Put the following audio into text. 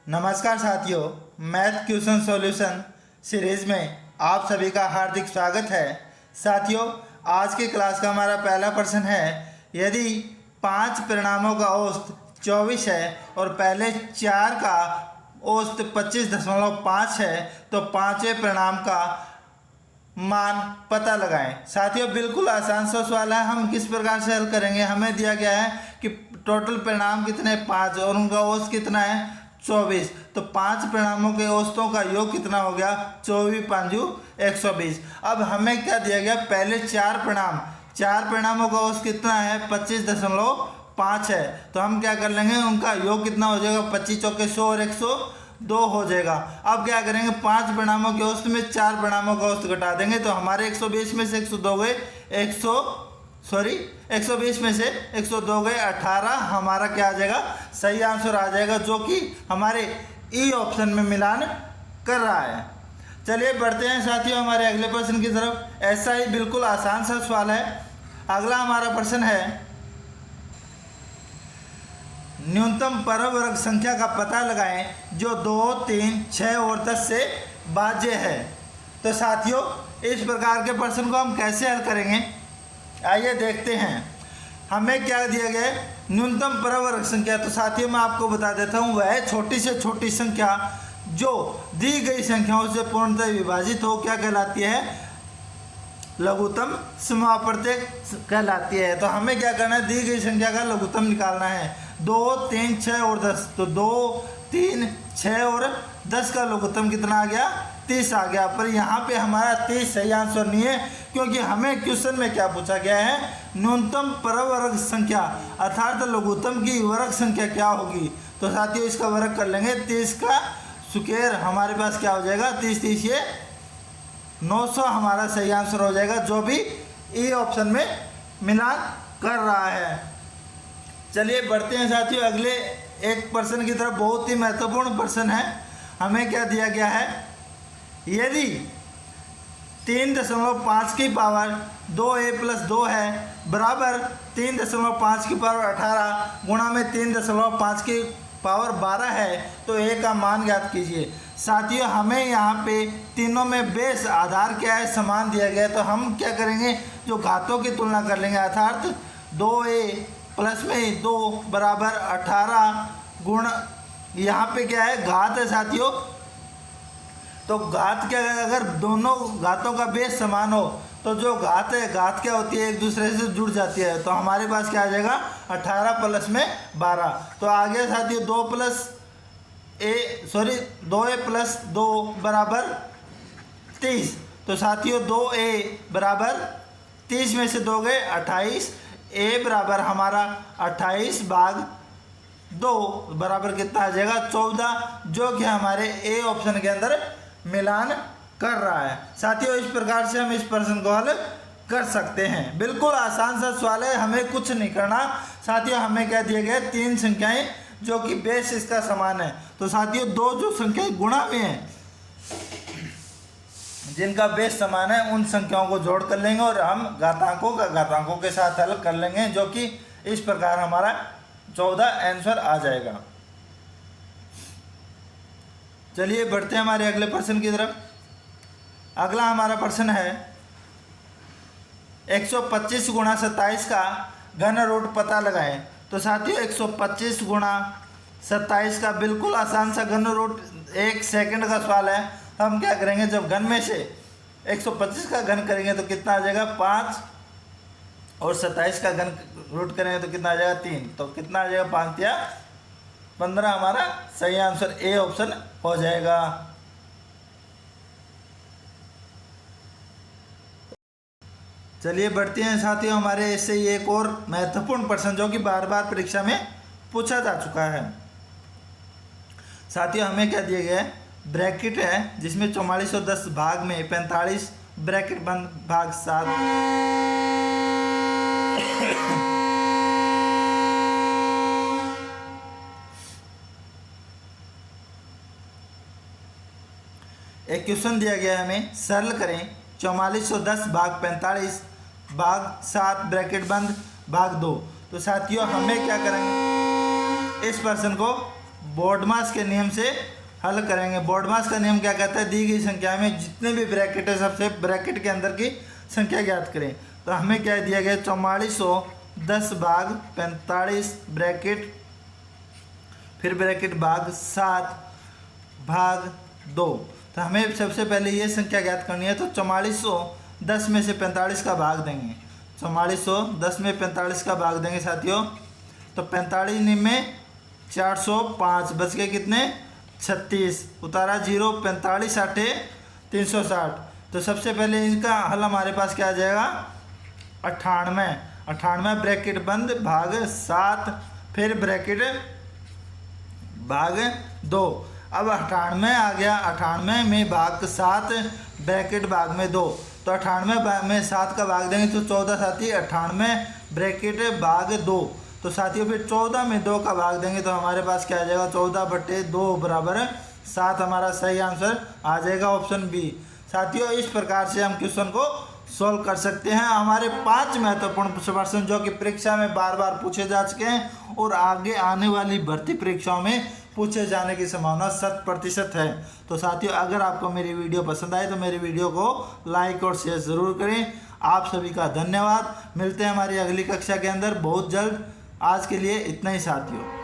नमस्कार साथियों, math question solution series में आप सभी का हार्दिक स्वागत है। साथियों, आज की क्लास का हमारा पहला प्रश्न है, यदि 5 परिणामों का औसत 24 है और पहले 4 का औसत 25.5 है तो पांचवें परिणाम का मान पता लगाएं। साथियों, बिल्कुल आसान सा सवाल है। हम किस प्रकार से हल करेंगे, हमें दिया गया है कि टोटल परिणाम कितने 5 और उनका औसत कितना है 24, तो 5 परिणामों के औसतों का योग कितना हो गया 24 5 120। अब हमें क्या दिया गया, पहले 4 परिणामों का औसत कितना है 25.5 है, तो हम क्या कर लेंगे, उनका योग कितना हो जाएगा 25 चौके 100 और 102 हो जाएगा। अब क्या करेंगे, 5 परिणामों के औसत में 4 परिणामों का औसत घटा देंगे तो हमारे 120 में से 102 गए 120 में से 102 गए 18, हमारा क्या आ जाएगा, सही आंसर आ जाएगा, जो कि हमारे ई ऑप्शन में मिलान कर रहा है। चलिए बढ़ते हैं साथियों हमारे अगले प्रश्न की तरफ। ऐसा ही बिल्कुल आसान सा सवाल है। अगला हमारा प्रश्न है, न्यूनतम परवर्ग संख्या का पता लगाएं जो 2, 3, 6 और 10 से भाज्य है। तो साथियों, इस प्रकार के प्रश्न को हम कैसे हल करेंगे, आइए देखते हैं। हमें क्या दिया गया है, न्यूनतम परवर्ग संख्या। तो साथियों, मैं आपको बता देता हूँ, वह छोटी से छोटी संख्या जो दी गई संख्याओं से पूर्णतः विभाजित हो क्या कहलाती है, लघुत्तम समापवर्तक कहलाती है। तो हमें क्या करना है, दी गई संख्या का लघुत्तम निकालना है। 2, 3, 6 और 10, तो 2, 3, 6 और 10 का लघुत्तम कितना आ गया 30 आ गया। पर यहाँ पे हमारा 30 सही आंसर नहीं है, क्योंकि हमें क्वेश्चन में क्या पूछा गया है, न्यूनतम परवर्ग संख्या अर्थात लघुत्तम की वर्ग संख्या क्या होगी। तो साथियों, इसका वर्ग कर लेंगे, 30 का स्क्वायर हमारे पास क्या हो जाएगा, 30 ये 900 हमारा सही आंसर हो जाएगा, जो भी ई ऑप्शन में मिलान कर रहा है। चलिए बढ़ते हैं साथियों अगले एक प्रश्न की तरफ। बहुत ही महत्वपूर्ण प्रश्न है। हमें क्या दिया गया है, यदि 3.5 की पावर 2a + 2 है बराबर 3.5 की पावर 18 गुणा में 3.5 की पावर 12 है, तो a का मान ज्ञात कीजिए। साथियों, हमें यहाँ पे तीनों में बेस आधार क्या है, समान दिया गया है, तो हम क्या करेंगे, जो घातों की तुलना कर लेंगे, अर्थात 2a प्लस में 2 बराबर 18 गुण, यहाँ पे क्या है घात है साथियों, तो घात क्या है, अगर दोनों घातों का बेस समान हो तो जो घात है, घात क्या होती है, एक दूसरे से जुड़ जाती है। तो हमारे पास क्या आ जाएगा 18 प्लस में 12, तो आ गया साथियों 2a प्लस 2 बराबर 30। तो साथियों 2a बराबर 30 में से 2 गए 28, a बराबर हमारा 28 भाग 2 बराबर कितना आ जाएगा 14, जो कि हमारे ए ऑप्शन के अंदर मिलान कर रहा है। साथियों, इस प्रकार से हम इस प्रश्न को हल कर सकते हैं। बिल्कुल आसान सा सवाल है, हमें कुछ नहीं करना। साथियों, हमें क्या दिए गए, 3 संख्याएं जो कि बेस इसका समान है। तो साथियों, 2 जो संख्याएं गुणा में है, जिनका बेस समान है, उन संख्याओं को जोड़ कर लेंगे और हम घातांकों के साथ हल कर लेंगे, जो कि इस प्रकार हमारा 14 आंसर आ जाएगा। चलिए बढ़ते हैं हमारे अगले प्रश्न की तरफ। अगला हमारा प्रश्न है, 125 गुणा 27 का घन रूट पता लगाएं। तो साथियों, 125 गुणा 27 का बिल्कुल आसान सा घन रूट 1 सेकंड का सवाल है। हम क्या करेंगे, जब घन में से 125 का घन करेंगे तो कितना आ जाएगा 5 और 27 का घन रूट करेंगे तो कितना आ जाएगा 3, तो कितना आ जाएगा 5 या 15, हमारा सही आंसर ए ऑप्शन हो जाएगा। चलिए बढ़ते हैं साथियों हमारे इससे एक और महत्वपूर्ण प्रश्न, जो कि बार बार परीक्षा में पूछा जा चुका है। साथियों, हमें क्या दिया गया है, ब्रैकेट है जिसमें 4410 भाग में 45 ब्रैकेट बंद भाग 7 एक क्वेश्चन दिया गया है, हमें सरल करें 4410 भाग 45 भाग 7 ब्रैकेट बंद भाग 2। तो साथियों हमें क्या करेंगे, इस प्रश्न को बोर्डमास के नियम से हल करेंगे। बोर्डमास का नियम क्या कहता है, दी गई संख्या में जितने भी ब्रैकेट है सबसे ब्रैकेट के अंदर की संख्या ज्ञात करें। तो हमें क्या दिया गया, 4410 भाग 45 ब्रैकेट, फिर ब्रैकेट भाग 7 भाग 2। तो हमें सबसे पहले ये संख्या ज्ञात करनी है। तो 4410 में से 45 का भाग देंगे, 4410 में 45 का भाग देंगे साथियों। तो 45 में 405 बच गए कितने, 36, उतारा 0, 45 आठे 360। तो सबसे पहले इनका हल हमारे पास क्या आ जाएगा, 98 ब्रैकेट बंद भाग 7 फिर ब्रैकेट भाग 2। अब 98 आ गया, 98 में भाग 7 ब्रैकेट भाग में 2। तो 98 में 7 का भाग देंगे तो 14 साथी 98 ब्रैकेट भाग 2। तो साथियों फिर 14 में 2 का भाग देंगे तो हमारे पास क्या आ जाएगा, 14/2 बराबर 7 हमारा सही आंसर आ जाएगा, ऑप्शन बी। साथियों इस प्रकार से हम क्वेश्चन को सॉल्व कर सकते हैं। हमारे 5 महत्वपूर्ण प्रश्न जो कि परीक्षा में बार बार पूछे जा चुके हैं और आगे आने वाली भर्ती परीक्षाओं में पूछे जाने की संभावना 100% है। तो साथियों अगर आपको मेरी वीडियो पसंद आए तो मेरी वीडियो को लाइक और शेयर ज़रूर करें। आप सभी का धन्यवाद। मिलते हैं हमारी अगली कक्षा के अंदर बहुत जल्द। आज के लिए इतना ही साथियों।